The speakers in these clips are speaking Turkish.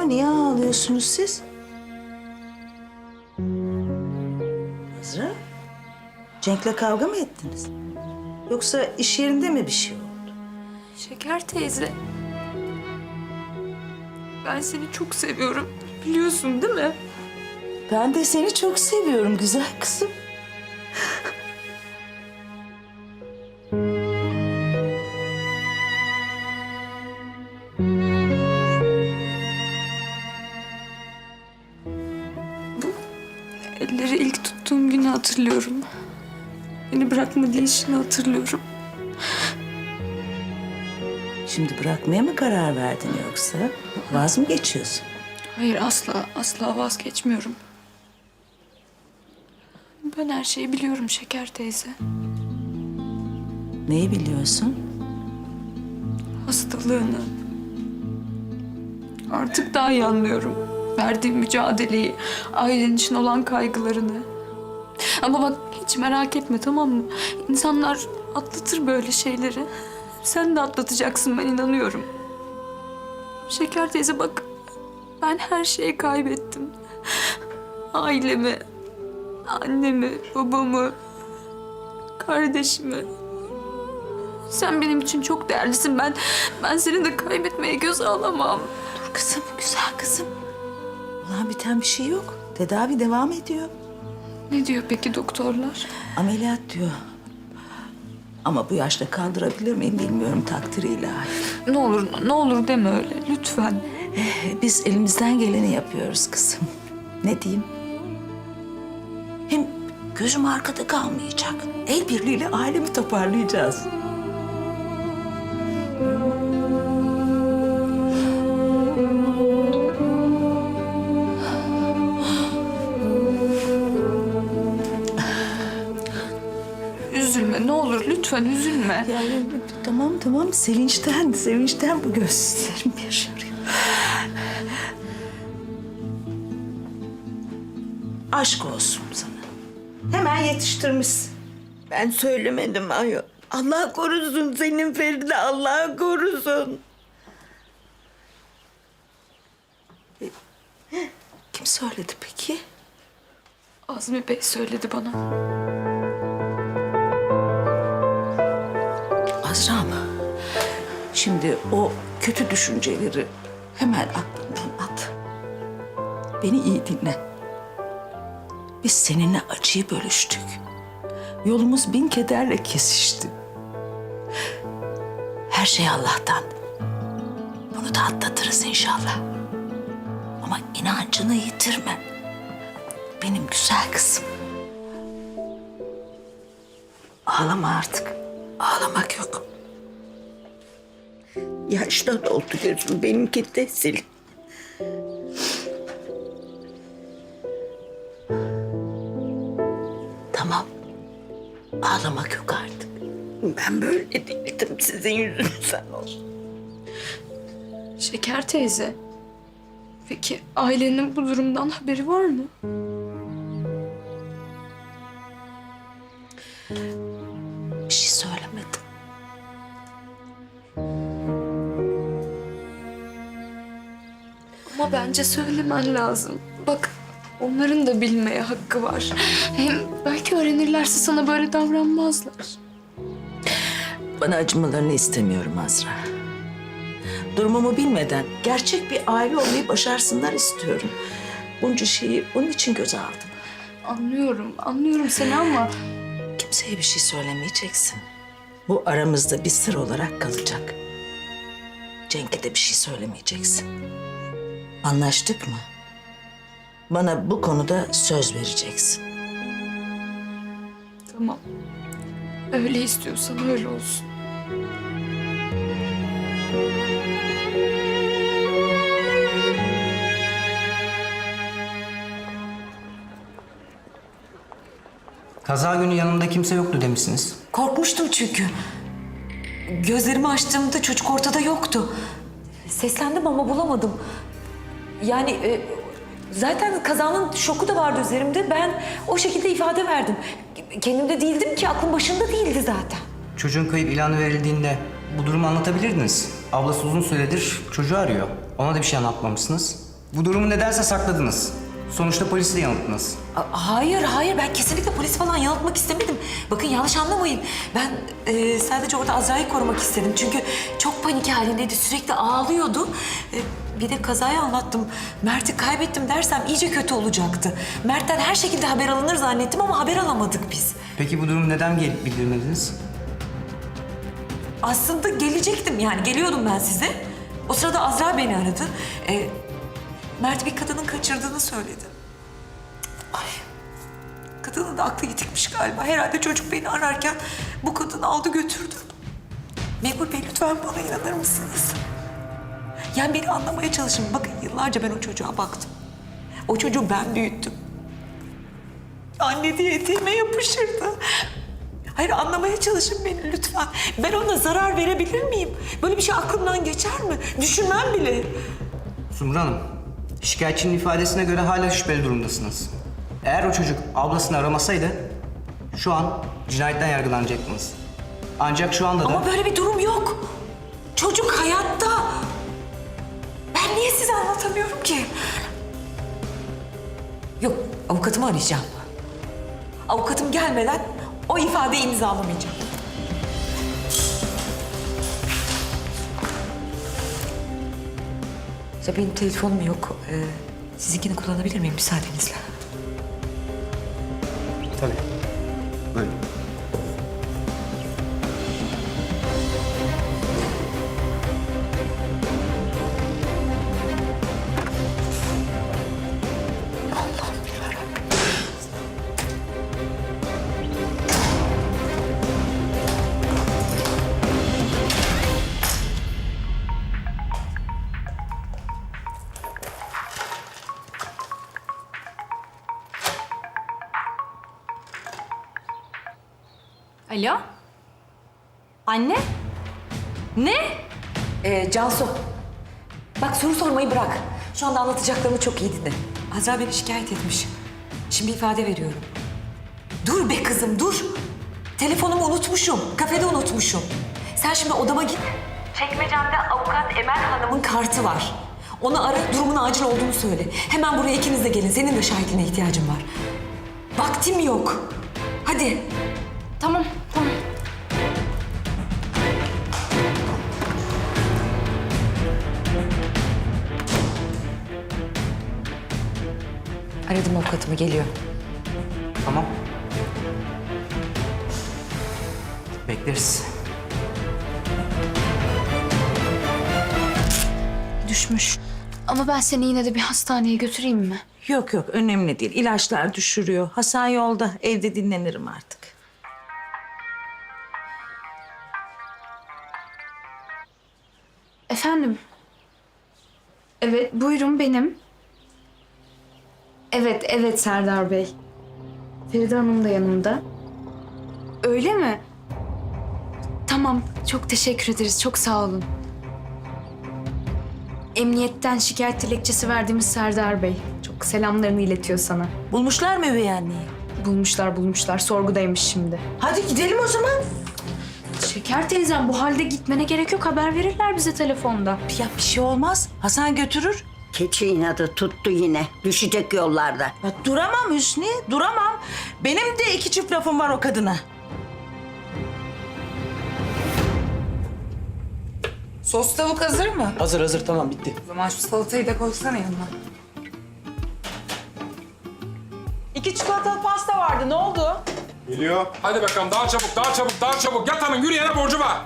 Niye ağlıyorsunuz siz? Azra, Cenk'le kavga mı ettiniz? Yoksa iş yerinde mi bir şey oldu? Şeker teyze. Ben seni çok seviyorum. Biliyorsun değil mi? Ben de seni çok seviyorum güzel kızım. Elleri ilk tuttuğum günü hatırlıyorum. Beni bırakma deyişini hatırlıyorum. Şimdi bırakmaya mı karar verdin yoksa? Vaz mı geçiyorsun? Hayır, asla vazgeçmiyorum. Ben her şeyi biliyorum Şeker teyze. Neyi biliyorsun? Hastalığını. Artık daha iyi anlıyorum. Verdiğim mücadeleyi, ailen için olan kaygılarını. Ama bak hiç merak etme, tamam mı? İnsanlar atlatır böyle şeyleri. Sen de atlatacaksın, ben inanıyorum. Şeker teyze bak, ben her şeyi kaybettim. Ailemi, annemi, babamı, kardeşimi. Sen benim için çok değerlisin. Ben seni de kaybetmeye göze alamam. Dur kızım, güzel kızım. Ulan biten bir şey yok. Tedavi devam ediyor. Ne diyor peki doktorlar? Ameliyat diyor. Ama bu yaşta kaldırabilir miyim bilmiyorum, takdir ilahi. Ne olur deme öyle lütfen. Biz elimizden geleni yapıyoruz kızım. Ne diyeyim? Hem gözüm arkada kalmayacak. El birliğiyle ailemi toparlayacağız. Üzülme ne olur lütfen üzülme. Ya, tamam. Sevinçten bu gözlerim yaşarıyor. Aşk olsun sana. Hemen yetiştirmişsin. Ben söylemedim ayol. Allah korusun senin Feride, Allah korusun. Kim söyledi peki? Azmi Bey söyledi bana. Azra'm, şimdi o kötü düşünceleri hemen aklından at. Beni iyi dinle. Biz seninle acıyı bölüştük. Yolumuz bin kederle kesişti. Her şey Allah'tan. Bunu da atlatırız inşallah. Ama inancını yitirme. Benim güzel kızım. Ağlama artık. Ağlamak yok. Yaştan oldu gözüm, benimki de sil. Tamam. Ağlamak yok artık. Ben böyle değildim, sizin yüzünüzden olsun. Şeker teyze. Peki ailenin bu durumdan haberi var mı? Bir şey söylemedim. Ama bence söylemen lazım. Bak onların da bilmeye hakkı var. Hem belki öğrenirlerse sana böyle davranmazlar. Bana acımalarını istemiyorum Azra. Durumumu bilmeden gerçek bir aile olmayı başarsınlar istiyorum. Bunca şeyi onun için göze aldım. Anlıyorum seni ama... Kimseye bir şey söylemeyeceksin. Bu aramızda bir sır olarak kalacak. Cenk'e de bir şey söylemeyeceksin. Anlaştık mı? Bana bu konuda söz vereceksin. Tamam. Öyle istiyorsan öyle olsun. Kaza günü yanımda kimse yoktu demişsiniz. Korkmuştum çünkü. Gözlerimi açtığımda çocuk ortada yoktu. Seslendim ama bulamadım. Yani zaten kazanın şoku da vardı üzerimde. Ben o şekilde ifade verdim. Kendimde değildim ki, aklım başında değildi zaten. Çocuğun kayıp ilanı verildiğinde bu durumu anlatabilirdiniz. Ablası uzun süredir çocuğu arıyor. Ona da bir şey anlatmamışsınız. Bu durumu nedense sakladınız. Sonuçta polisi de yanılttınız. Hayır. Ben kesinlikle polis falan yanıltmak istemedim. Bakın yanlış anlamayın. Ben sadece orada Azra'yı korumak istedim. Çünkü çok panik halindeydi. Sürekli ağlıyordu. Bir de kazayı anlattım. Mert'i kaybettim dersem iyice kötü olacaktı. Mert'ten her şekilde haber alınır zannettim ama haber alamadık biz. Peki bu durumu neden gelip bildirmediniz? Aslında gelecektim, yani geliyordum ben size. O sırada Azra beni aradı. Mert bir kadının kaçırdığını söyledi. Ay, kadının da aklı yitikmiş galiba. Herhalde çocuk beni ararken bu kadını aldı götürdü. Memur Bey lütfen bana inanır mısınız? Yani beni anlamaya çalışın. Bakın yıllarca ben o çocuğa baktım. O çocuğu ben büyüttüm. Anne diye eteğime yapışırdı. Hayır, anlamaya çalışın beni lütfen. Ben ona zarar verebilir miyim? Böyle bir şey aklımdan geçer mi? Düşünmem bile. Sumru Hanım, şikayetçinin ifadesine göre hala şüpheli durumdasınız. Eğer o çocuk ablasını aramasaydı şu an cinayetten yargılanacaktınız. Ancak şu anda da... Ama böyle bir durum yok. Çocuk hayatta. Ben niye size anlatamıyorum ki? Yok, avukatımı arayacağım. Avukatım gelmeden o ifadeyi imzalamayacağım. Ya benim telefonum yok. Sizinkini kullanabilir miyim müsaadenizle? Tabii. Buyurun. Alo? Anne? Ne? Cansu, bak soru sormayı bırak. Şu anda anlatacaklarımı çok iyi dinle. Azra beni şikayet etmiş. Şimdi ifade veriyorum. Dur be kızım, dur. Telefonumu unutmuşum, kafede unutmuşum. Sen şimdi odama git. Çekmecemde avukat Emel Hanım'ın kartı var. Onu ara, durumun acil olduğunu söyle. Hemen buraya ikiniz de gelin, senin de şahitliğine ihtiyacım var. Vaktim yok. Hadi. Tamam. Aradım avukatımı, geliyor. Tamam. Bekleriz. Düşmüş. Ama ben seni yine de bir hastaneye götüreyim mi? Yok önemli değil. İlaçlar düşürüyor. Hasan yolda. Evde dinlenirim artık. Efendim? Evet, buyurun benim. Evet Serdar Bey. Feride Hanım da yanımda. Öyle mi? Tamam, çok teşekkür ederiz. Çok sağ olun. Emniyetten şikayet dilekçesi verdiğimiz Serdar Bey. Çok selamlarını iletiyor sana. Bulmuşlar mı üvey anneyi? Bulmuşlar. Sorgudaymış şimdi. Hadi gidelim o zaman. Şeker teyzem, bu halde gitmene gerek yok. Haber verirler bize telefonda. Ya bir şey olmaz. Hasan götürür. Keçi inadı tuttu yine. Düşecek yollarda. Ya duramam Hüsnü, duramam. Benim de 2 çift lafım var o kadına. Sos tavuk hazır mı? Hazır tamam bitti. O zaman şu salatayı da koysana yanına. 2 çikolatalı pasta vardı. Ne oldu? Geliyor. Hadi bakalım daha çabuk. Yat hanım yürüyene borcu var.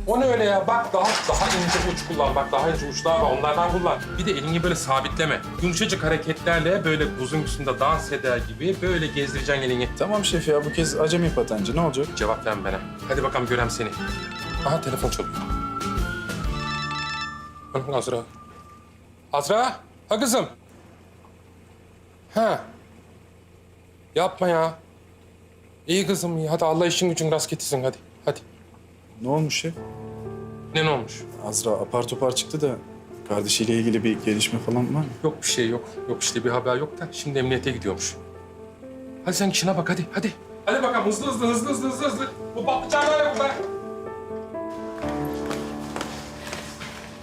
O ne öyle ya? Bak daha ince uç kullan. Bak daha ince uçlar var. Onlardan kullan. Bir de elini böyle sabitleme. Yumuşacık hareketlerle böyle buzun üstünde dans eder gibi böyle gezdireceksin elini. Tamam şef ya bu kez acemi patenci ne olacak? Cevap ver bana. Hadi bakalım görem seni. Aha telefon çalıyor. Azra. Azra. Ha kızım. Ha. Yapma ya. İyi kızım iyi. Hadi Allah işin gücün rast getirsin hadi. Hadi. Ne olmuş şef? Ne olmuş? Azra apar topar çıktı da kardeşiyle ilgili bir gelişme falan var mı? Yok bir şey yok. Yok işte bir haber yok da şimdi emniyete gidiyormuş. Hadi sen işine bak hadi. Hadi bakalım hızlı. Bu patlıcanlar ne burada?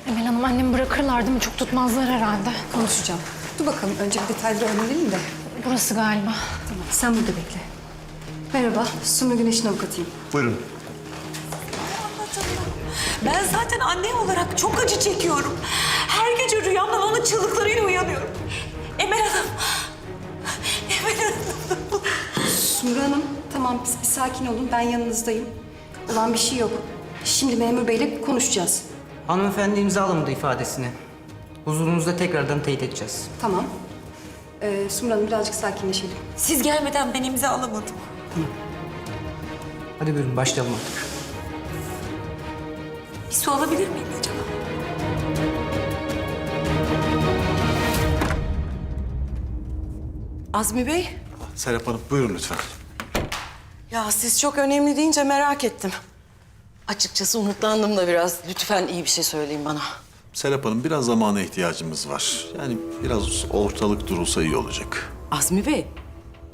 Emel Hanım Hanım annemi bırakırlar değil mi? Çok tutmazlar herhalde. Konuşacağım. Dur bakalım önce bir detayları öğrenelim de. Burası galiba. Tamam sen burada bekle. Merhaba, Sumru Güneş'in avukatıyım. Buyurun. Ben zaten anne olarak çok acı çekiyorum. Her gece rüyamdan onun çığlıklarıyla uyanıyorum. Emel Hanım. Emel Hanım. Sumru Hanım, tamam bir sakin olun. Ben yanınızdayım. Olan bir şey yok. Şimdi memur beyle konuşacağız. Hanımefendi imzalamadı ifadesini. Huzurunuzda tekrardan teyit edeceğiz. Tamam. Sumru Hanım birazcık sakinleşelim. Siz gelmeden ben imza alamadım. Hadi buyurun başlayalım artık. Bir su alabilir miyim acaba? Azmi Bey, Serap Hanım buyurun lütfen. ya siz çok önemli deyince merak ettim. Açıkçası umutlandım da biraz. Lütfen iyi bir şey söyleyin bana. Serap Hanım biraz zamana ihtiyacımız var. Yani biraz ortalık durulsa iyi olacak. Azmi Bey,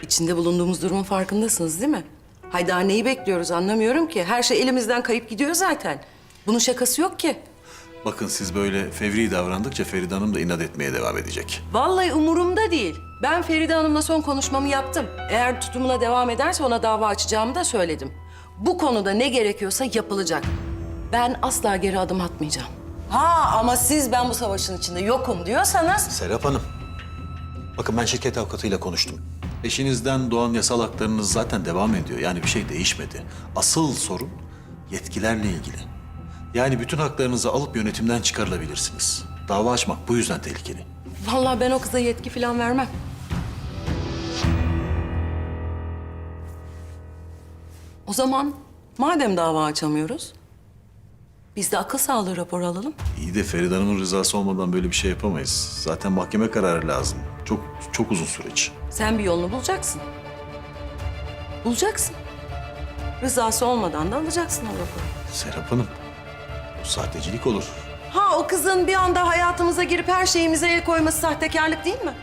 içinde bulunduğumuz durumun farkındasınız değil mi? Hay daha neyi bekliyoruz anlamıyorum ki. Her şey elimizden kayıp gidiyor zaten. Bunun şakası yok ki. Bakın siz böyle fevri davrandıkça Feride Hanım da inat etmeye devam edecek. Vallahi umurumda değil. Ben Feride Hanım'la son konuşmamı yaptım. Eğer tutumuna devam ederse ona dava açacağımı da söyledim. Bu konuda ne gerekiyorsa yapılacak. Ben asla geri adım atmayacağım. Ha ama siz ben bu savaşın içinde yokum diyorsanız... Serap Hanım, bakın ben şirket avukatıyla konuştum. Eşinizden doğan yasal haklarınız zaten devam ediyor. Yani bir şey değişmedi. Asıl sorun yetkilerle ilgili. Yani bütün haklarınızı alıp yönetimden çıkarılabilirsiniz. Dava açmak bu yüzden tehlikeli. Vallahi ben o kıza yetki falan vermem. O zaman madem dava açamıyoruz, biz de akıl sağlığı raporu alalım. İyi de Feride Hanım'ın rızası olmadan böyle bir şey yapamayız. Zaten mahkeme kararı lazım. Çok uzun süreç. Sen bir yolunu bulacaksın. Bulacaksın. Rızası olmadan da alacaksın o raporu. Serap Hanım, bu sahtecilik olur. Ha o kızın bir anda hayatımıza girip her şeyimize el koyması sahtekarlık değil mi?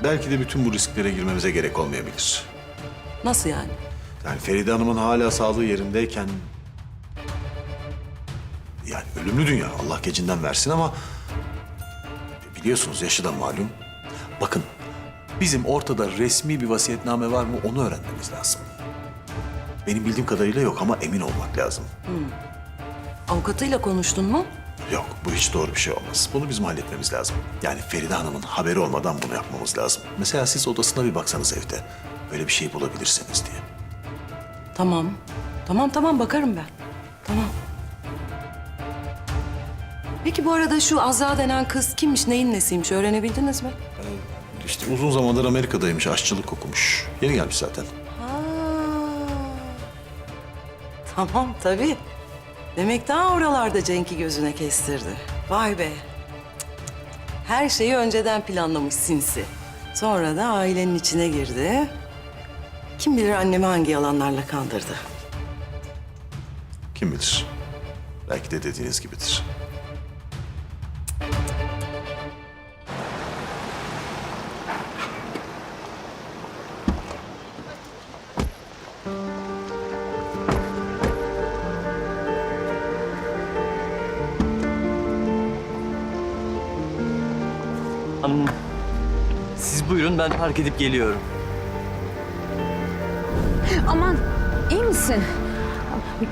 Belki de bütün bu risklere girmemize gerek olmayabilir. Nasıl yani? Yani Feride Hanım'ın hala sağlığı yerindeyken... Yani ölümlü dünya, Allah gecinden versin ama... Biliyorsunuz yaşı da malum. Bakın, bizim ortada resmi bir vasiyetname var mı onu öğrenmemiz lazım. Benim bildiğim kadarıyla yok ama emin olmak lazım. Avukatıyla konuştun mu? Yok, bu hiç doğru bir şey olmaz. Bunu bizim halletmemiz lazım. Yani Feride Hanım'ın haberi olmadan bunu yapmamız lazım. Mesela siz odasına bir baksanız evde. Böyle bir şey bulabilirsiniz diye. Tamam. Tamam bakarım ben. Tamam. Peki bu arada şu Azra denen kız kimmiş, neyin nesiymiş öğrenebildiniz mi? İşte uzun zamandır Amerika'daymış, aşçılık okumuş. Yeni gelmiş zaten. Ha. Tamam tabii. Demek daha oralarda Cenk'i gözüne kestirdi. Vay be. Her şeyi önceden planlamış sinsi. Sonra da ailenin içine girdi. Kim bilir annemi hangi yalanlarla kandırdı. Kim bilir? Belki de dediğiniz gibidir. Hanım, siz buyurun ben park edip geliyorum. Aman iyi misin?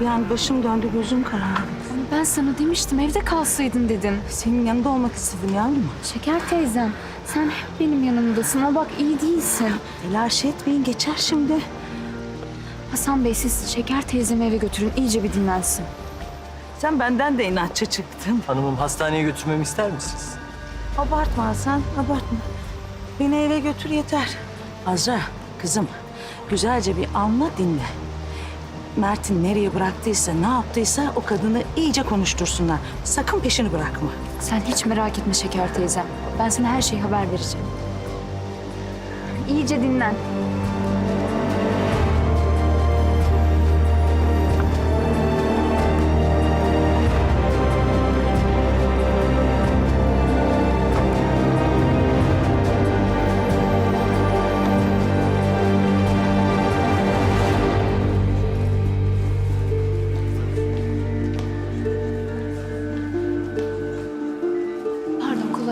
Bir an başım döndü, gözüm karardı. Ama ben sana demiştim evde kalsaydın dedin. Senin yanında olmak istedim yavrum. Şeker teyzem sen hep benim yanımdasın ama bak iyi değilsin. Telaş etmeyin, geçer şimdi. Hasan Bey siz Şeker teyzemi eve götürün iyice bir dinlensin. Sen benden de inatçı çıktın. Hanımım hastaneye götürmemi ister misiniz? Abartma Hasan, abartma. Beni eve götür yeter. Azra, kızım, güzelce bir anla dinle. Mert'in nereye bıraktıysa, ne yaptıysa o kadını iyice konuştursunlar. Sakın peşini bırakma. Sen hiç merak etme Şeker teyzem. Ben sana her şeyi haber vereceğim. İyice dinlen.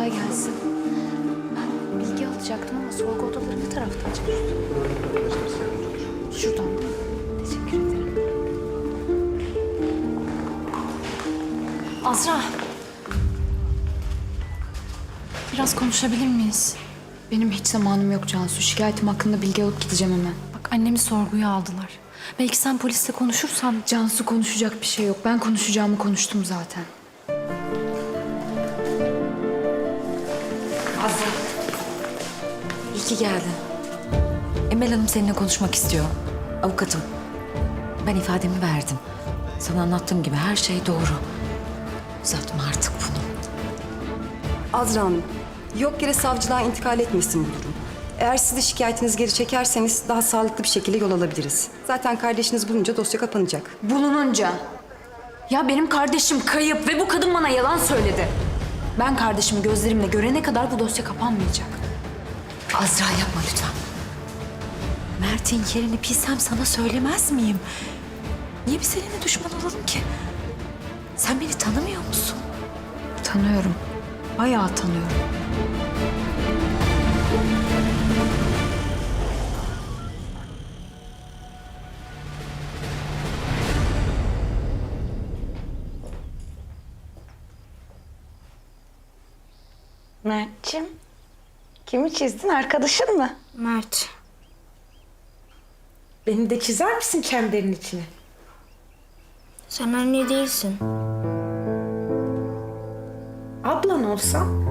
kolay gelsin. Ben bilgi alacaktım ama sorgu odaları ne tarafta acaba? Şuradan. Teşekkür ederim. Azra. Biraz konuşabilir miyiz? Benim hiç zamanım yok Cansu. Şikayetim hakkında bilgi alıp gideceğim hemen. Bak annemi sorguya aldılar. Belki sen polisle konuşursan... Cansu konuşacak bir şey yok. Ben konuşacağımı konuştum zaten. Azra. İyi ki geldin. Emel Hanım seninle konuşmak istiyor. Avukatım. Ben ifademi verdim. Sana anlattığım gibi her şey doğru. Uzatma artık bunu. Azra Hanım, yok yere savcılığa intikal etmesin bu durum. Eğer siz de şikayetinizi geri çekerseniz daha sağlıklı bir şekilde yol alabiliriz. Zaten kardeşiniz bulunca dosya kapanacak. Bulununca. Ya benim kardeşim kayıp ve bu kadın bana yalan söyledi. Ben kardeşimi gözlerimle görene kadar bu dosya kapanmayacak. Azra yapma lütfen. Mert'in yerini bilsem sana söylemez miyim? Niye biz seninle düşman olalım ki? Sen beni tanımıyor musun? Tanıyorum. Bayağı tanıyorum. Mert'ciğim, kimi çizdin? Arkadaşın mı? Mert. Beni de çizer misin çemberin içine? Sen anne değilsin. Ablan olsam?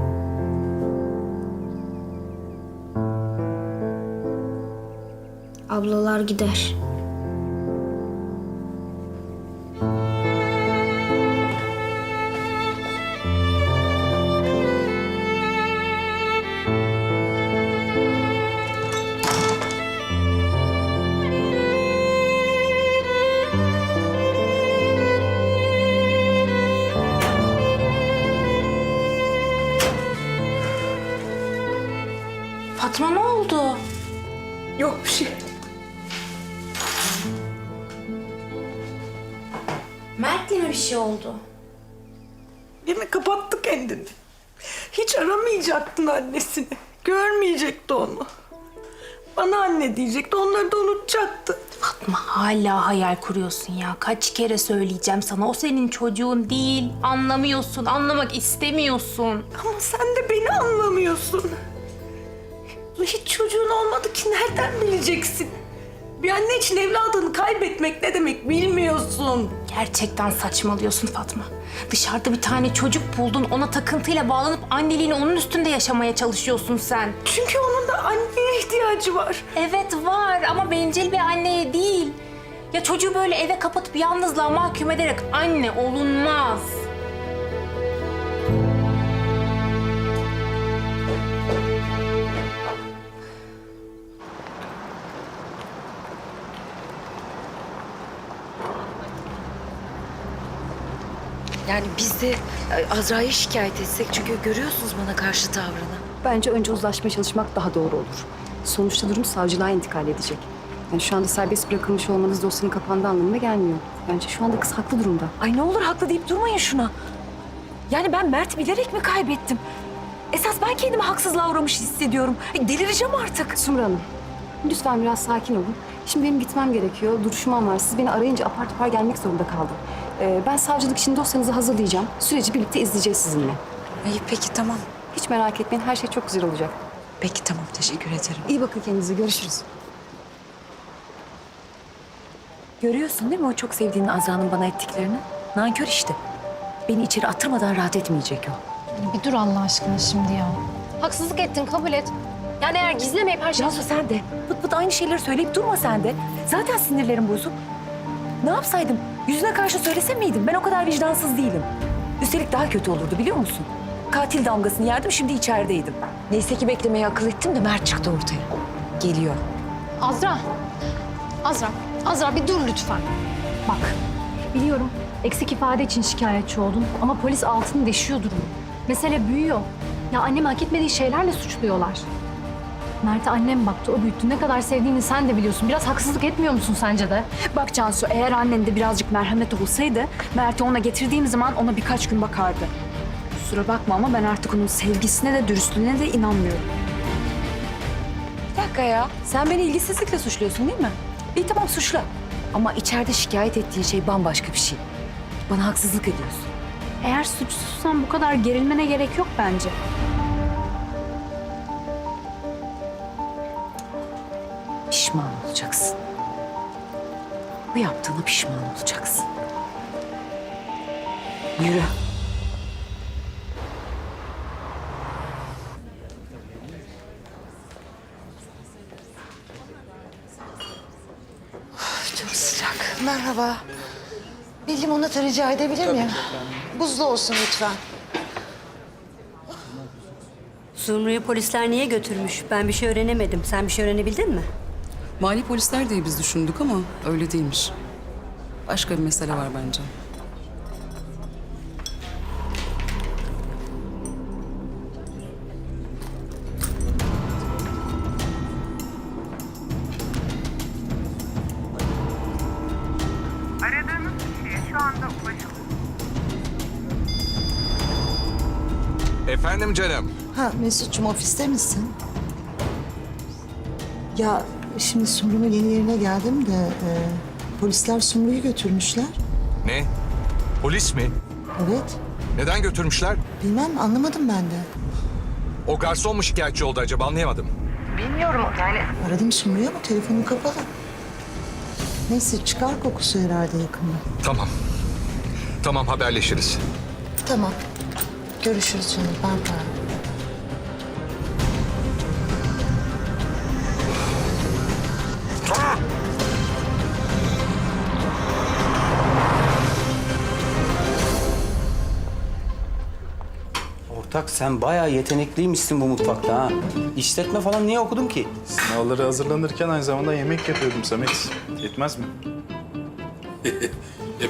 Ablalar gider. Fatma ne oldu? Yok bir şey. Mert'le mi bir şey oldu? Yine kapattı kendini. Hiç aramayacaktın annesini. Görmeyecekti onu. Bana anne diyecekti, onları da unutacaktı. Fatma hala hayal kuruyorsun ya. Kaç kere söyleyeceğim sana. O senin çocuğun değil. Anlamıyorsun, anlamak istemiyorsun. Ama sen de beni anlamıyorsun. Hiç çocuğun olmadı ki nereden bileceksin? Bir anne için evladını kaybetmek ne demek bilmiyorsun. Gerçekten saçmalıyorsun Fatma. Dışarıda bir tane çocuk buldun, ona takıntıyla bağlanıp anneliğini onun üstünde yaşamaya çalışıyorsun sen. Çünkü onun da anneye ihtiyacı var. Evet var ama bencil bir anneye değil. Ya çocuğu böyle eve kapatıp yalnızlığa mahkum ederek anne olunmaz. Yani biz de Azra'yı şikayet etsek çünkü görüyorsunuz bana karşı tavrını. Bence önce uzlaşmaya çalışmak daha doğru olur. Sonuçta durum savcılığa intikal edecek. Yani şu anda serbest bırakılmış olmanız dosyanın kapandığı anlamına gelmiyor. Bence şu anda kız haklı durumda. Ay ne olur haklı deyip durmayın şuna. Yani ben Mert'i bilerek mi kaybettim? Esas ben kendimi haksızlığa uğramış hissediyorum. Delireceğim artık. Sumru Hanım, lütfen biraz sakin olun. Şimdi benim gitmem gerekiyor. Duruşmam var. Siz beni arayınca apar topar gelmek zorunda kaldım. Ben savcılık için dosyanızı hazırlayacağım. Süreci birlikte izleyeceğiz sizinle. İyi peki tamam. Hiç merak etmeyin. Her şey çok güzel olacak. Peki tamam teşekkür ederim. İyi bakın kendinize. Görüşürüz. Görüyorsun değil mi o çok sevdiğin Azra'nın bana ettiklerini? Nankör işte. Beni içeri attırmadan rahat etmeyecek o. Bir dur Allah aşkına şimdi ya. Haksızlık ettin, kabul et. Yani eğer gizlemeyip her şeyi... Cansu sen de pıt pıt aynı şeyleri söyleyip durma sen de. Zaten sinirlerim bozuk. Ne yapsaydım? Yüzüne karşı söylese miydim? Ben o kadar vicdansız değilim. Üstelik daha kötü olurdu biliyor musun? Katil damgasını yerdim şimdi içerideydim. Neyse ki beklemeye akıl ettim de Mert çıktı ortaya. Geliyor. Azra bir dur lütfen. Bak, biliyorum eksik ifade için şikayetçi oldun ama polis altını deşiyor durumu. Mesele büyüyor. Ya annemi hak etmediği şeylerle suçluyorlar. Mert'e annem baktı, o büyüttü. Ne kadar sevdiğini sen de biliyorsun. Biraz haksızlık etmiyor musun sence de? Bak Cansu, eğer annen de birazcık merhamet olsaydı... Mert'i ona getirdiğim zaman ona birkaç gün bakardı. Kusura bakma ama ben artık onun sevgisine de dürüstlüğüne de inanmıyorum. Bir dakika ya. Sen beni ilgisizlikle suçluyorsun değil mi? İyi tamam suçla. Ama içeride şikayet ettiğin şey bambaşka bir şey. Bana haksızlık ediyorsun. Eğer suçsuzsan bu kadar gerilmene gerek yok bence. Pişman olacaksın. Bu yaptığına pişman olacaksın. Yürü. Çok sıcak. Merhaba. Bir limonata rica edebilir miyim? Buzlu olsun lütfen. Sumru'yu polisler niye götürmüş? Ben bir şey öğrenemedim. Sen bir şey öğrenebildin mi? Mali polisler diye biz düşündük ama öyle değilmiş. Başka bir mesele var bence. Aradığınız kişiye şu anda ulaşılamıyor. Efendim canım. Ha Mesut'cum ofiste misin? Ya şimdi Sumru'nun yeni yerine geldim de polisler Sumru'yu götürmüşler. Ne? Polis mi? Evet. Neden götürmüşler? Bilmem anlamadım ben de. O garson mu şikayetçi oldu acaba anlayamadım. Bilmiyorum yani. Aradım Sumru'yu ama telefonu kapalı. Neyse çıkar kokusu herhalde yakında. Tamam. Tamam haberleşiriz. Tamam. Görüşürüz canım. Ben Ortak sen bayağı yetenekliymişsin bu mutfakta ha. İşletme falan niye okudun ki? Sınavlara hazırlanırken aynı zamanda yemek yapıyordum Samet. Yetmez mi?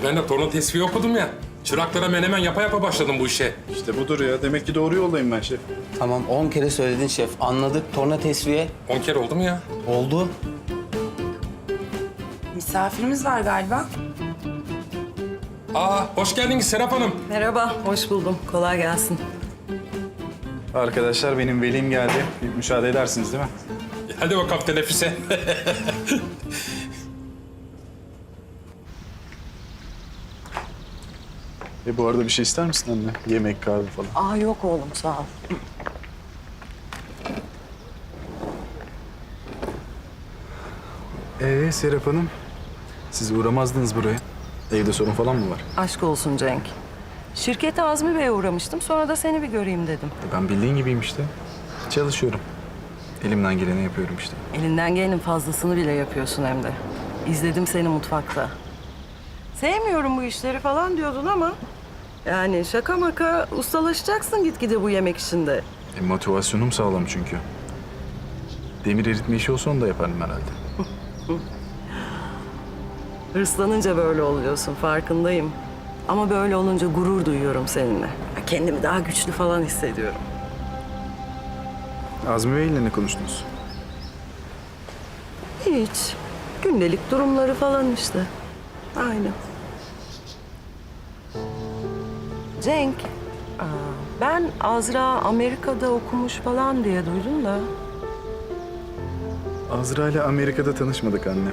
Ben de torna tesviye okudum ya. Çıraklara menemen yapa yapa başladım bu işe. İşte budur ya. Demek ki doğru yoldayım ben şef. Tamam 10 kere söyledin şef. Anladık. Torna tesviye. 10 kere oldu mu ya? Oldu. Misafirimiz var galiba. Aa, hoş geldiniz Serap Hanım. Merhaba, hoş buldum. Kolay gelsin. Arkadaşlar benim velim geldi. Bir müsaade edersiniz değil mi? Hadi bakalım teneffüse. Bu arada bir şey ister misin anne? Yemek, kahve falan. Aa yok oğlum, sağ ol. Serap Hanım, siz uğramazdınız buraya. Evde sorun falan mı var? Aşk olsun Cenk. Şirkete Azmi Bey'e uğramıştım, sonra da seni bir göreyim dedim. Ben bildiğin gibiyim işte. Çalışıyorum. Elimden geleni yapıyorum işte. Elinden gelenin fazlasını bile yapıyorsun hem de. İzledim seni mutfakta. Sevmiyorum bu işleri falan diyordun ama... Yani şaka maka ustalaşacaksın gitgide bu yemek işinde. Motivasyonum sağlam çünkü. Demir eritme işi olsa onu da yaparım herhalde. Hırslanınca böyle oluyorsun, farkındayım. Ama böyle olunca gurur duyuyorum seninle. Kendimi daha güçlü falan hissediyorum. Azmi Bey'le ne konuştunuz? Hiç. Gündelik durumları falan işte. Aynen. Cenk, ben Azra Amerika'da okumuş falan diye duydum da. Azra ile Amerika'da tanışmadık anne.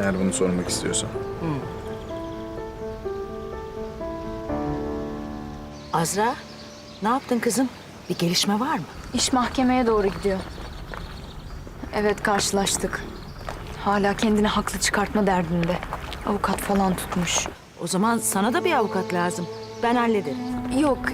Eğer bunu sormak istiyorsan. Azra, ne yaptın kızım? Bir gelişme var mı? İş mahkemeye doğru gidiyor. Evet karşılaştık. Hala kendini haklı çıkartma derdinde. Avukat falan tutmuş. O zaman sana da bir avukat lazım. Ben hallederim.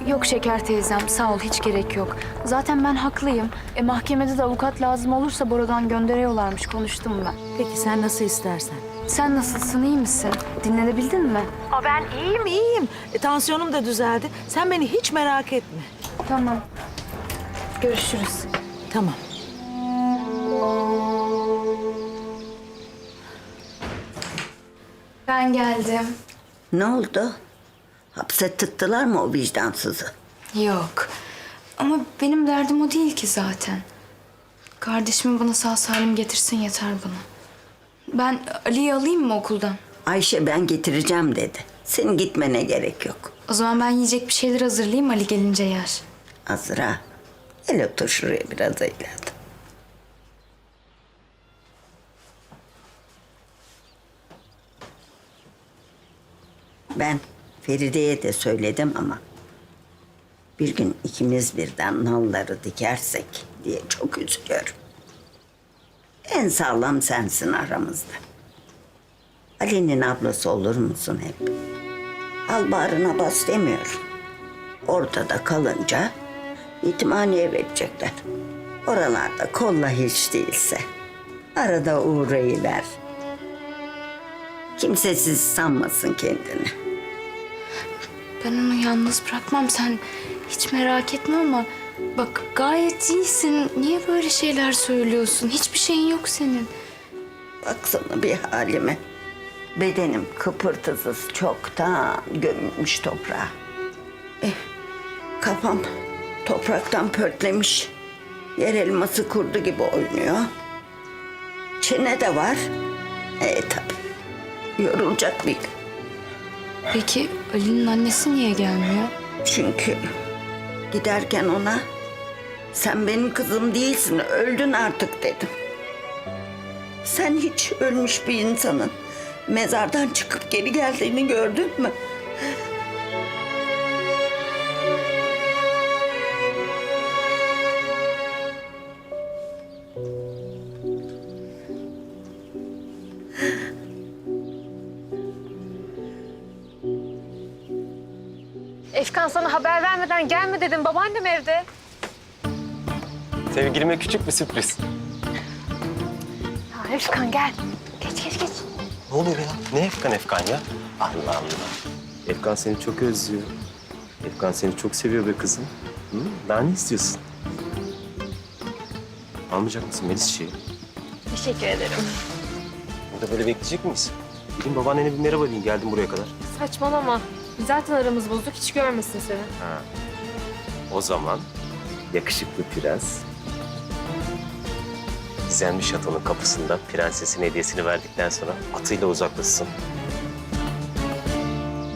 Yok Şeker teyzem. Sağ ol hiç gerek yok. Zaten ben haklıyım. Mahkemede de avukat lazım olursa Bora'dan gönderiyorlarmış. Konuştum ben. Peki sen nasıl istersen. Sen nasılsın, iyi misin? Dinlenebildin mi? Ben iyiyim. Tansiyonum da düzeldi. Sen beni hiç merak etme. Tamam. Görüşürüz. Tamam. Ben geldim. Ne oldu? Hapse tıktılar mı o vicdansızı? Yok. Ama benim derdim o değil ki zaten. Kardeşimi bana sağ salim getirsin yeter bana. Ben Ali'yi alayım mı okuldan? Ayşe ben getireceğim dedi. Senin gitmene gerek yok. O zaman ben yiyecek bir şeyler hazırlayayım, Ali gelince yer. Azra, gel otur şuraya biraz evladım. Ben Feride'ye de söyledim ama bir gün ikimiz birden nalları dikersek diye çok üzülüyorum. En sağlam sensin aramızda. Ali'nin ablası olur musun hep? Al bağrına bas demiyorum. Ortada kalınca yetimhaneye verecekler. Oralarda kolla hiç değilse. Arada uğrayıver. Kimsesiz sanmasın kendini. Ben onu yalnız bırakmam, sen hiç merak etme ama... Bak gayet iyisin. Niye böyle şeyler söylüyorsun? Hiçbir şeyin yok senin. Baksana bir halime. Bedenim kıpırtısız çoktan gömülmüş toprağa. Kafam topraktan pörtlemiş. Yer elması kurdu gibi oynuyor. Çene de var. Tabii. Yorulacak bir gün. Peki Ali'nin annesi niye gelmiyor? Çünkü giderken ona sen benim kızım değilsin, öldün artık dedim. Sen hiç ölmüş bir insanın mezardan çıkıp geri geldiğini gördün mü? Efkan sana haber vermeden gelme dedim. Babaannem evde. Sevgilime küçük bir sürpriz. Ya Efkan gel. Geç. Ne oluyor ya? Ne Efkan ya? Allah Allah. Efkan seni çok özlüyor. Efkan seni çok seviyor be kızım. Hı? Daha ne istiyorsun? Almayacak mısın Melis şeyi? Teşekkür ederim. Burada böyle bekleyecek miyiz? Gidin babaannene bir merhaba deyin. Geldim buraya kadar. Saçmalama. Zaten aramız bozuk. Hiç görmesin seni. Ha. O zaman yakışıklı prens gizemli şatonun kapısında prensesin hediyesini verdikten sonra atıyla uzaklaşsın.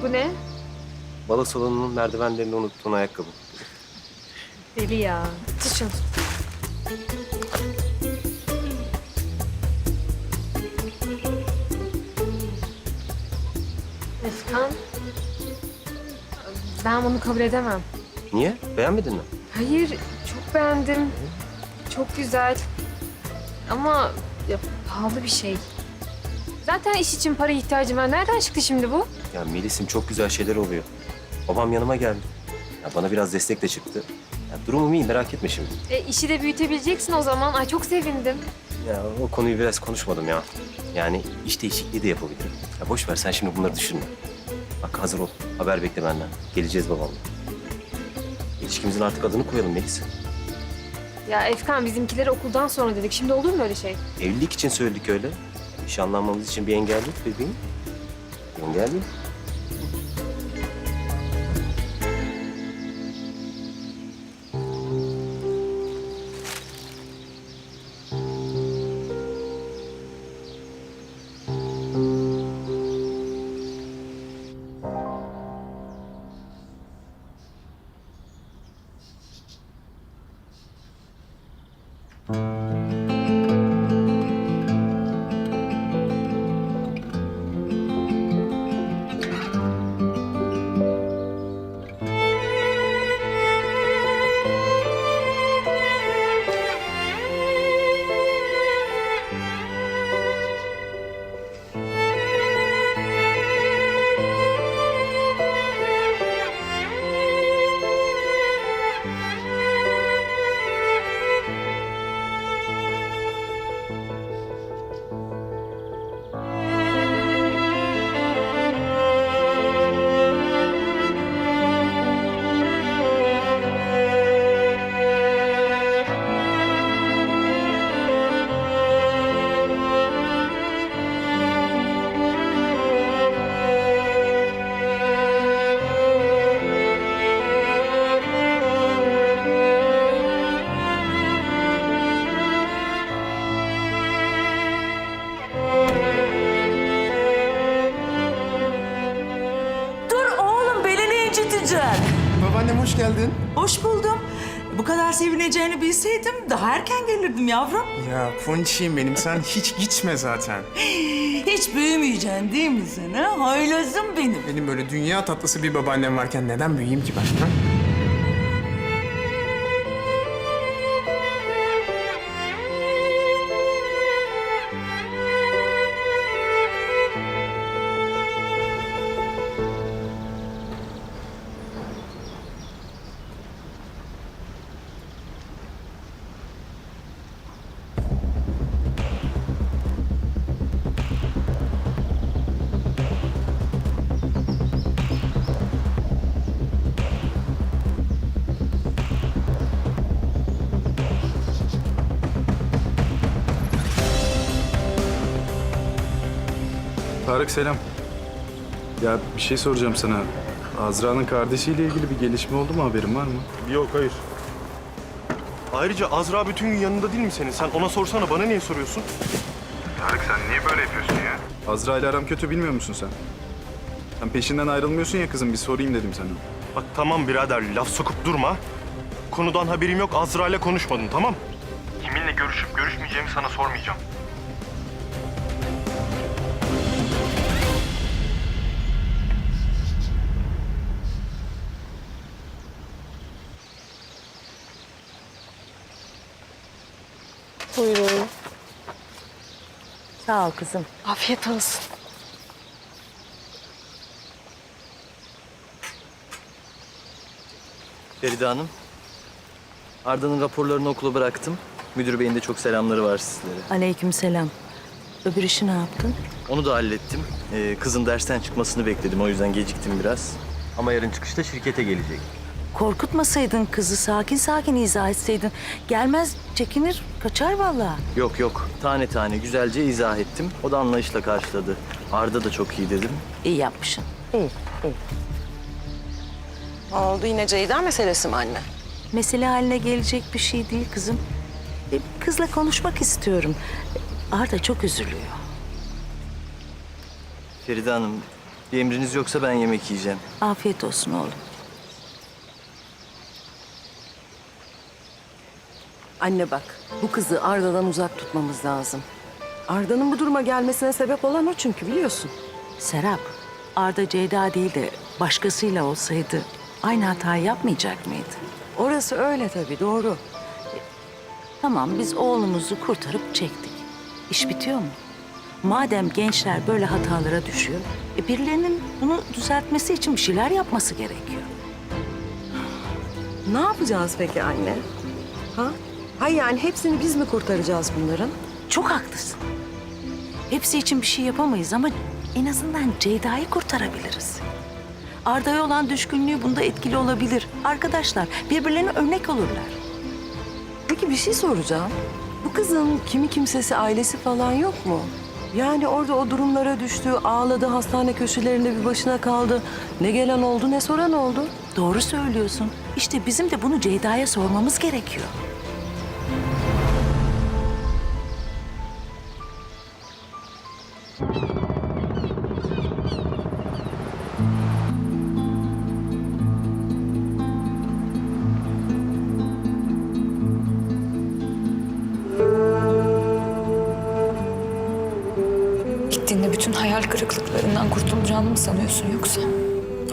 Bu ne? Balo salonunun merdivenlerini unuttuğun ayakkabı. Deli ya. Tut şunu. Efkan. Ben bunu kabul edemem. Niye? Beğenmedin mi? Hayır, çok beğendim. Çok güzel. Ama ya, pahalı bir şey. Zaten iş için para ihtiyacım var. Nereden çıktı şimdi bu? Ya Melis'im çok güzel şeyler oluyor. Babam yanıma geldi. Ya bana biraz destek de çıktı. Ya durumum iyi merak etme şimdi. İşi de büyütebileceksin o zaman. Ay çok sevindim. Ya o konuyu biraz konuşmadım ya. Yani iş değişikliği de yapabilirim. Ya boş ver sen şimdi bunları düşünme. Bak hazır ol. Haber bekle benden. Geleceğiz babamla. İlişkimizin artık adını koyalım Melis. Ya Efkan bizimkileri okuldan sonra dedik. Şimdi olur mu öyle şey? Evlilik için söyledik öyle. Nişanlanmamız için bir engel yok bebeğim. Engel yok. hoş geldin. Hoş buldum. Bu kadar sevineceğini bilseydim daha erken gelirdim yavrum. Ya Ponçiğim benim, sen hiç gitme zaten. Hiç büyümeyeceksin değil mi sen ha? Haylazım benim. Benim böyle dünya tatlısı bir babaannem varken neden büyüyeyim ki ben? Ha? Tarık selam. Ya bir şey soracağım sana. Azra'nın kardeşiyle ilgili bir gelişme oldu mu, haberin var mı? Yok, hayır. Ayrıca Azra bütün gün yanında değil mi senin? Sen ona sorsana, bana niye soruyorsun? Tarık sen niye böyle yapıyorsun ya? Azra ile aram kötü, bilmiyor musun sen? Sen peşinden ayrılmıyorsun ya kızım, bir sorayım dedim sana. Bak tamam birader, laf sokup durma. Konudan haberim yok, Azra ile konuşmadım, tamam? Kiminle görüşüp görüşmeyeceğimi sana sormayacağım. Buyurun. Sağ ol kızım. Afiyet olsun. Feride Hanım, Arda'nın raporlarını okula bıraktım. Müdür beyin de çok selamları var sizlere. Aleykümselam. Öbür işi ne yaptın? Onu da hallettim. Kızın dersten çıkmasını bekledim, o yüzden geciktim biraz. Ama yarın çıkışta şirkete gelecek. Korkutmasaydın kızı, sakin sakin izah etseydin. Gelmez, çekinir, kaçar vallahi. Yok yok, tane tane güzelce izah ettim. O da anlayışla karşıladı. Arda da çok iyi dedim. İyi yapmışsın. İyi. Ne oldu, yine Ceyda meselesi mi anne? Mesele haline gelecek bir şey değil kızım. Kızla konuşmak istiyorum. Arda çok üzülüyor. Feride Hanım, bir emriniz yoksa ben yemek yiyeceğim. Afiyet olsun oğlum. Anne bak, bu kızı Arda'dan uzak tutmamız lazım. Arda'nın bu duruma gelmesine sebep olan o çünkü biliyorsun. Serap, Arda Ceyda değil de başkasıyla olsaydı aynı hatayı yapmayacak mıydı? Orası öyle tabii, doğru. Tamam, biz oğlumuzu kurtarıp çektik. İş bitiyor mu? Madem gençler böyle hatalara düşüyor, birilerinin bunu düzeltmesi için bir şeyler yapması gerekiyor. Ne yapacağız peki anne? Ha? Hayır yani hepsini biz mi kurtaracağız bunların? Çok haklısın. Hepsi için bir şey yapamayız ama en azından Ceyda'yı kurtarabiliriz. Arda'ya olan düşkünlüğü bunda etkili olabilir. Arkadaşlar birbirlerine örnek olurlar. Peki bir şey soracağım. Bu kızın kimi kimsesi, ailesi falan yok mu? Yani orada o durumlara düştü, ağladı, hastane köşelerinde bir başına kaldı. Ne gelen oldu, ne soran oldu. Doğru söylüyorsun. İşte bizim de bunu Ceyda'ya sormamız gerekiyor. Gittiğinde bütün hayal kırıklıklarından kurtulacağını mı sanıyorsun yoksa?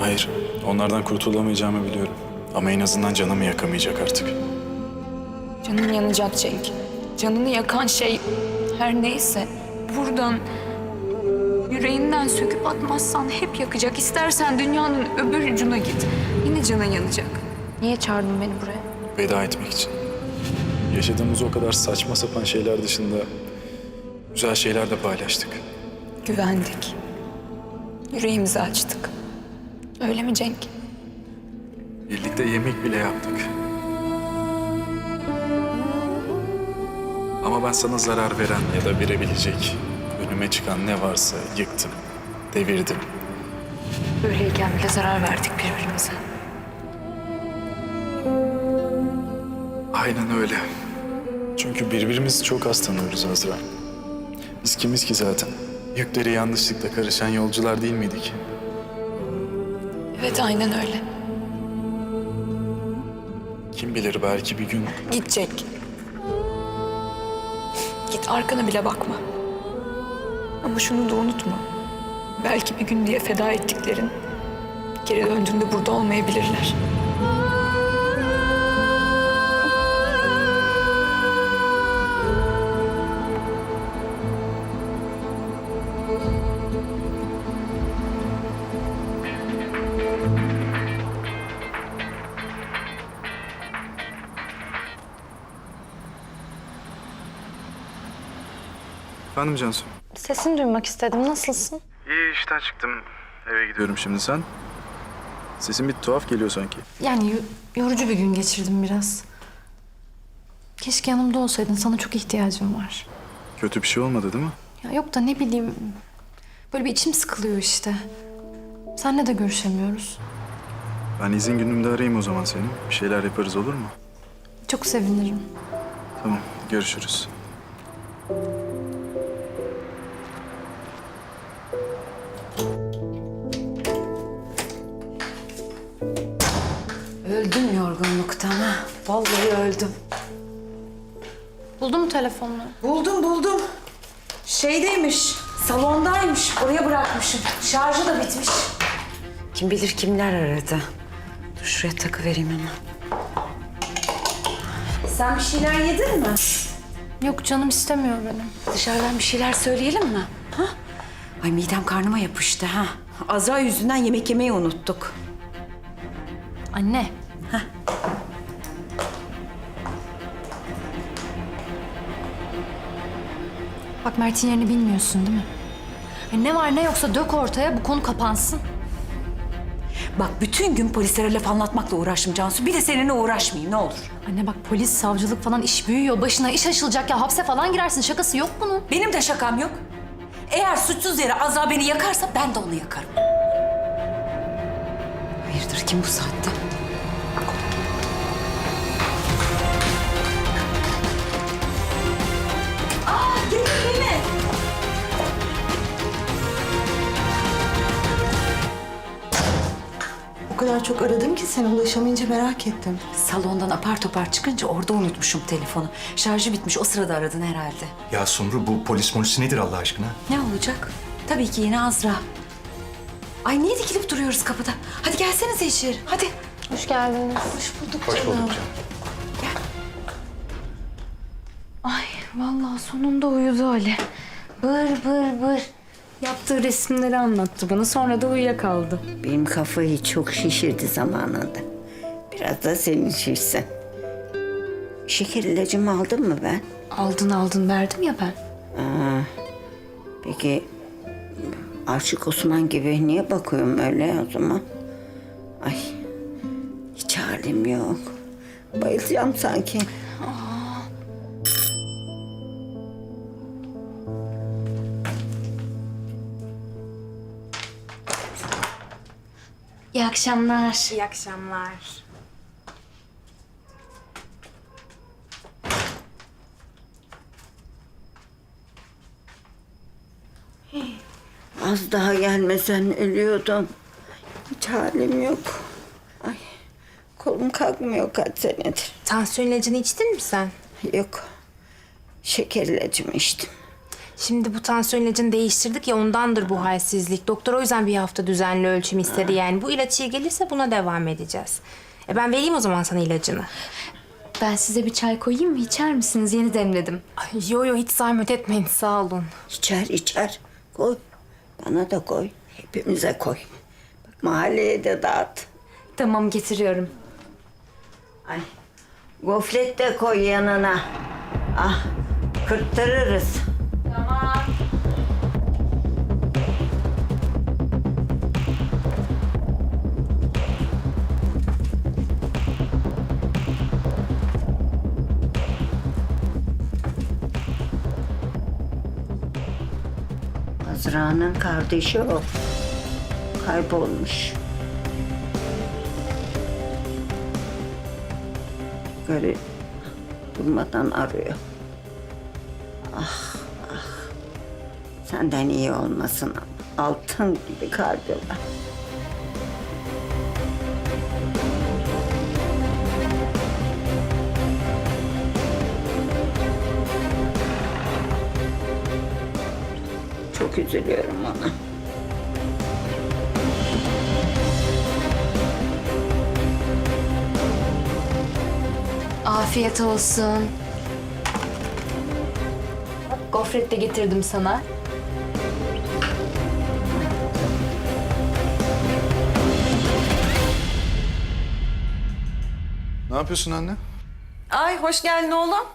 Hayır, onlardan kurtulamayacağımı biliyorum. Ama en azından canımı yakamayacak artık. Canın yanacak Cenk. Canını yakan şey her neyse buradan yüreğinden söküp atmazsan hep yakacak. İstersen dünyanın öbür ucuna git. Yine canın yanacak. Niye çağırdın beni buraya? Veda etmek için. Yaşadığımız o kadar saçma sapan şeyler dışında güzel şeyler de paylaştık. Güvendik. Yüreğimizi açtık. Öyle mi Cenk? Birlikte yemek bile yaptık. Ama ben sana zarar veren ya da verebilecek önüme çıkan ne varsa yıktım, devirdim. Böyleyken bile zarar verdik birbirimize. Aynen öyle. Çünkü birbirimizi çok az tanıyoruz Azra. Biz kimiz ki zaten? Yükleri yanlışlıkla karışan yolcular değil miydik? Evet aynen öyle. Kim bilir belki bir gün... Git Cenk. Git arkana bile bakma. Ama şunu da unutma. Belki bir gün diye feda ettiklerin geri döndüğünde burada olmayabilirler. Efendim Cansu? Sesini duymak istedim. Nasılsın? İyi, işten çıktım. Eve gidiyorum şimdi sen. Sesin bir tuhaf geliyor sanki. Yani yorucu bir gün geçirdim biraz. Keşke yanımda olsaydın. Sana çok ihtiyacım var. Kötü bir şey olmadı değil mi? Ya yok da ne bileyim. Böyle bir içim sıkılıyor işte. Seninle de görüşemiyoruz. Ben izin günümde arayayım o zaman seni. Bir şeyler yaparız, olur mu? Çok sevinirim. Tamam, görüşürüz. Öldüm yorgunluktan ha. Vallahi öldüm. Buldun mu telefonunu? Buldum. Şeydeymiş, salondaymış. Oraya bırakmışım. Şarjı da bitmiş. Kim bilir kimler aradı. Dur şuraya takıvereyim hemen. Sen bir şeyler yedin mi? Yok canım istemiyor benim. Dışarıdan bir şeyler söyleyelim mi? Ha? Ay midem karnıma yapıştı ha. Azra yüzünden yemek yemeyi unuttuk. Anne. Hah. Bak Mert'in yerini bilmiyorsun değil mi? Ay ne var ne yoksa dök ortaya bu konu kapansın. Bak bütün gün polislere laf anlatmakla uğraştım Cansu. Bir de seninle uğraşmayayım ne olur. Anne bak polis, savcılık falan iş büyüyor. Başına iş açılacak ya hapse falan girersin. Şakası yok bunun. Benim de şakam yok. Eğer suçsuz yere Azra beni yakarsa ben de onu yakarım. Hayırdır kim bu saatte? Gelin. O kadar çok aradım ki sen ulaşamayınca merak ettim. Salondan apar topar çıkınca orada unutmuşum telefonu. Şarjı bitmiş o sırada aradın herhalde. Ya Sumru, bu polis nedir Allah aşkına? Ne olacak? Tabii ki yine Azra. Ay niye dikilip duruyoruz kapıda? Hadi gelsenize içeri. Hadi. Hoş geldiniz. Hoş bulduk Hoş canım. bulduk canım. Ay vallahi sonunda uyudu Ali. Bır. Yaptığı resimleri anlattı bana. Sonra da uyuyakaldı. Benim kafayı çok şişirdi zamanında. Biraz da senin şişsin. Şeker ilacımı aldın mı ben? Aldın verdim ya ben. Peki Aşık Osman gibi niye bakıyorum öyle o zaman? Ay hiç halim yok. Bayılacağım sanki. İyi akşamlar. İyi akşamlar. Az daha gelmesen ölüyordum. Hiç halim yok. Ay kolum kalkmıyor kaç senedir. Tansiyon ilacını içtin mi sen? Yok. Şeker ilacımı içtim. Şimdi bu tansiyon ilacını değiştirdik ya ondandır bu halsizlik. Doktor o yüzden bir hafta düzenli ölçüm istedi yani. Bu ilaç iyi gelirse buna devam edeceğiz. Ben vereyim o zaman sana ilacını. Ben size bir çay koyayım mı? İçer misiniz? Yeni demledim. Ay, yo hiç zahmet etmeyin sağ olun. İçer. Koy. Bana da koy. Hepimize koy. Bak mahalleye de dağıt. Tamam getiriyorum. Ay. Gofret de koy yanına. Ah. Kırptırırız. Tamam. Azra'nın kardeşi o. Kaybolmuş. Karı durmadan arıyor. Ah. Senden iyi olmasın ama. Altın gibi kalbi var. çok üzülüyorum ona. Afiyet olsun. Bak, gofret de getirdim sana. Ne yapıyorsun anne? Ay hoş geldin oğlum.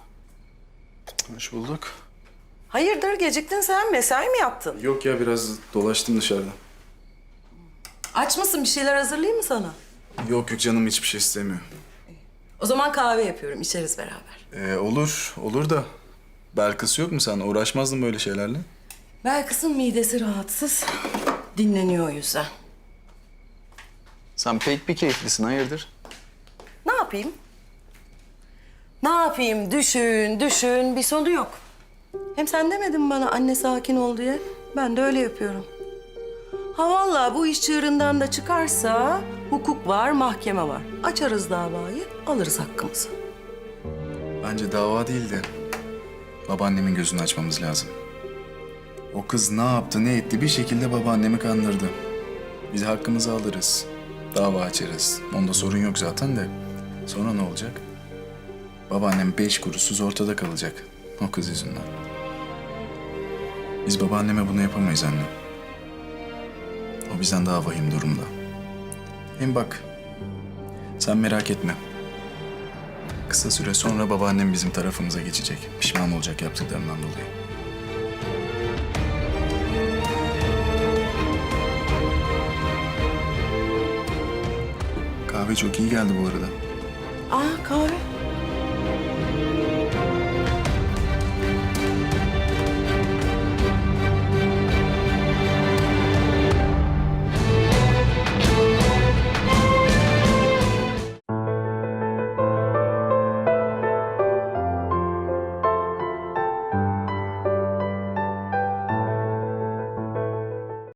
Hoş bulduk. Hayırdır geciktin sen? Mesai mi yaptın? Yok ya biraz dolaştım dışarıda. Aç mısın? Bir şeyler hazırlayayım mı sana? Yok canım hiçbir şey istemiyor. O zaman kahve yapıyorum. İçeriz beraber. Olur da. Belkıs yok mu sen? Uğraşmazdın böyle şeylerle. Belkıs'ın midesi rahatsız. Dinleniyor o yüzden. Sen pek bir keyiflisin hayırdır? Ne yapayım? Ne yapayım? Düşün. Bir sonu yok. Hem sen demedin mi bana anne sakin ol diye? Ben de öyle yapıyorum. Ha vallahi bu iş çığırından da çıkarsa hukuk var, mahkeme var. Açarız davayı, alırız hakkımızı. Bence dava değil de babaannemin gözünü açmamız lazım. O kız ne yaptı ne etti bir şekilde babaannemi kandırdı. Biz hakkımızı alırız. Dava açarız. Onda sorun yok zaten de. Sonra ne olacak? Babaannem 5 kuruşsuz ortada kalacak. O kız yüzünden. Biz babaanneme bunu yapamayız anne. O bizden daha vahim durumda. Hem bak, sen merak etme. Kısa süre sonra babaannem bizim tarafımıza geçecek. Pişman olacak yaptıklarından dolayı. Kahve çok iyi geldi bu arada. Aa kahve.